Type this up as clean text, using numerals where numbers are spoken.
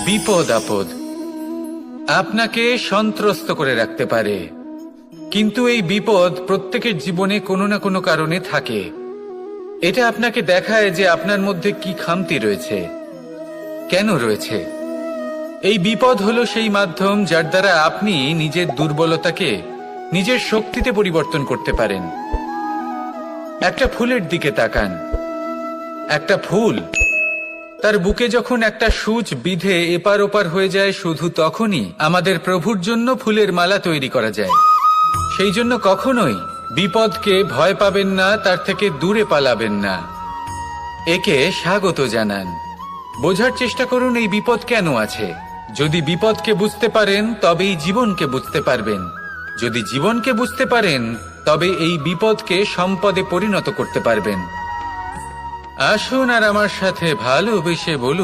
বিপদ আপদ আপনাকে সন্ত্রস্ত করে রাখতে পারে, কিন্তু এই বিপদ প্রত্যেকের জীবনে কোনো না কোনো কারণে থাকে। এটা আপনাকে দেখায় যে আপনার মধ্যে কি খামতি রয়েছে, কেন রয়েছে। এই বিপদ হলো সেই মাধ্যম যার দ্বারা আপনি নিজের দুর্বলতাকে নিজের শক্তিতে পরিবর্তন করতে পারেন। একটা ফুলের দিকে তাকান। একটা ফুল, তার বুকে যখন একটা সূচ বিঁধে এপার ওপার হয়ে যায়, শুধু তখনই আমাদের প্রভুর জন্য ফুলের মালা তৈরি করা যায়। সেই জন্য কখনোই বিপদকে ভয় পাবেন না, তার থেকে দূরে পালাবেন না, একে স্বাগত জানান। বোঝার চেষ্টা করুন এই বিপদ কেন আছে। যদি বিপদকে বুঝতে পারেন তবেই জীবনকে বুঝতে পারবেন। যদি জীবনকে বুঝতে পারেন তবে এই বিপদকে সম্পদে পরিণত করতে পারবেন। আসুন আর আমার সাথে ভালোবেসে বলুন,